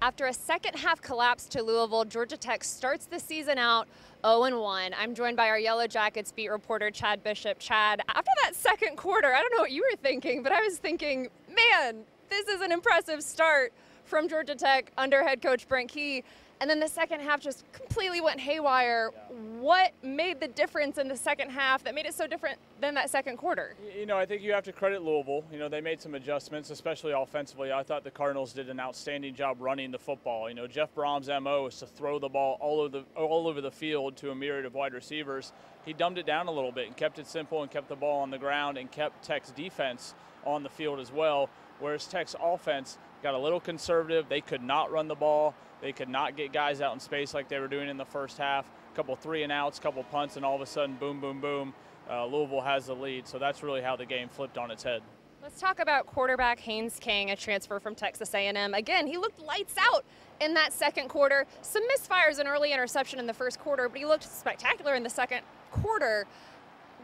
After a second-half collapse to Louisville, Georgia Tech starts the season out 0-1. I'm joined by our Yellow Jackets beat reporter, Chad Bishop. Chad, after that second quarter, I don't know what you were thinking, but I was thinking, man, this is an impressive start from Georgia Tech under head coach Brent Key. And then the second half just completely went haywire. Yeah. What made the difference in the second half that made it so different than that second quarter? You know, I think you have to credit Louisville. You know, they made some adjustments, especially offensively. I thought the Cardinals did an outstanding job running the football. You know, Jeff Brom's MO is to throw the ball all over the field to a myriad of wide receivers. He dumbed it down a little bit and kept it simple and kept the ball on the ground and kept Tech's defense on the field as well, whereas Tech's offense got a little conservative. They could not run the ball. They could not get guys out in space like they were doing in the first half. A couple 3-and-outs, a couple punts, and all of a sudden, boom, boom, boom, Louisville has the lead. So that's really how the game flipped on its head. Let's talk about quarterback Haynes King, a transfer from Texas A&M. Again, he looked lights out in that second quarter. Some misfires, an early interception in the first quarter, but he looked spectacular in the second quarter.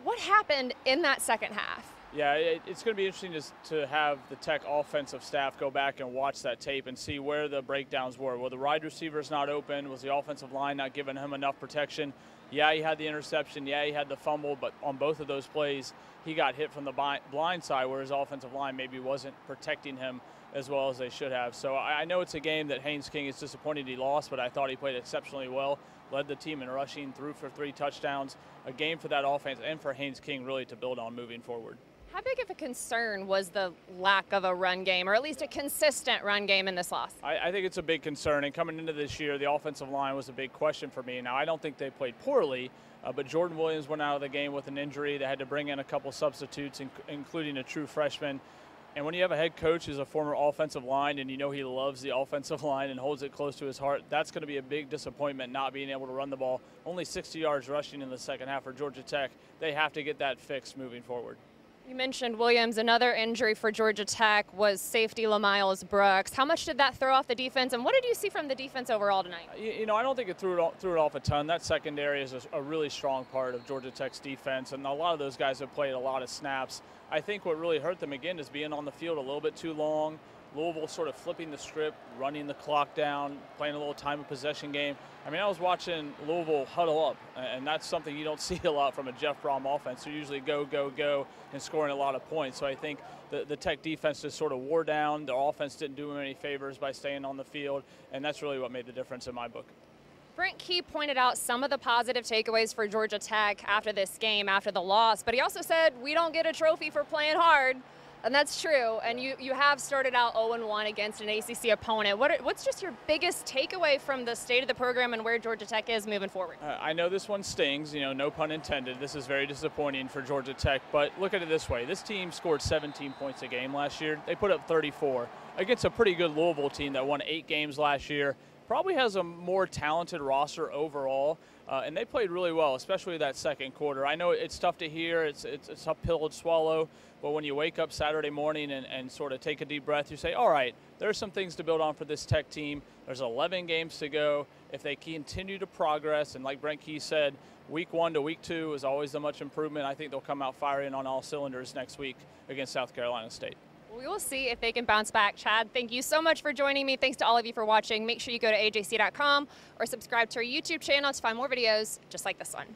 What happened in that second half? Yeah, it's going to be interesting to have the Tech offensive staff go back and watch that tape and see where the breakdowns were. Were the wide receivers not open? Was the offensive line not giving him enough protection? Yeah, he had the interception. Yeah, he had the fumble. But on both of those plays, he got hit from the blind side where his offensive line maybe wasn't protecting him as well as they should have. So I know it's a game that Haynes King is disappointed he lost, but I thought he played exceptionally well. Led the team in rushing, threw for 3 touchdowns. A game for that offense and for Haynes King really to build on moving forward. How big of a concern was the lack of a run game, or at least a consistent run game in this loss? I think it's a big concern, and coming into this year, the offensive line was a big question for me. Now, I don't think they played poorly, but Jordan Williams went out of the game with an injury. They had to bring in a couple substitutes, including a true freshman. And when you have a head coach who's a former offensive line and you know he loves the offensive line and holds it close to his heart, that's going to be a big disappointment not being able to run the ball. Only 60 yards rushing in the second half for Georgia Tech. They have to get that fixed moving forward. You mentioned Williams. Another injury for Georgia Tech was safety LeMarcus Brooks. How much did that throw off the defense, and what did you see from the defense overall tonight? You know, I don't think it threw it off a ton. That secondary is a really strong part of Georgia Tech's defense, and a lot of those guys have played a lot of snaps. I think what really hurt them, again, is being on the field a little bit too long. Louisville sort of flipping the script, running the clock down, playing a little time of possession game. I mean, I was watching Louisville huddle up, and that's something you don't see a lot from a Jeff Brom offense. They usually go, go, go, and scoring a lot of points. So I think the Tech defense just sort of wore down. Their offense didn't do them any favors by staying on the field, and that's really what made the difference in my book. Brent Key pointed out some of the positive takeaways for Georgia Tech after this game, after the loss, but he also said, we don't get a trophy for playing hard. And that's true, and you have started out 0-1 against an ACC opponent. What's just your biggest takeaway from the state of the program and where Georgia Tech is moving forward? I know this one stings, you know, no pun intended. This is very disappointing for Georgia Tech, but look at it this way. This team scored 17 points a game last year. They put up 34 against a pretty good Louisville team that won 8 games last year. Probably has a more talented roster overall, and they played really well, especially that second quarter. I know it's tough to hear, it's a tough pill to swallow, but when you wake up Saturday morning and sort of take a deep breath, you say, all right, there's some things to build on for this Tech team. There's 11 games to go. If they continue to progress, and like Brent Key said, week 1 to week 2 is always a much improvement. I think they'll come out firing on all cylinders next week against South Carolina State. We will see if they can bounce back. Chad, thank you so much for joining me. Thanks to all of you for watching. Make sure you go to ajc.com or subscribe to our YouTube channel to find more videos just like this one.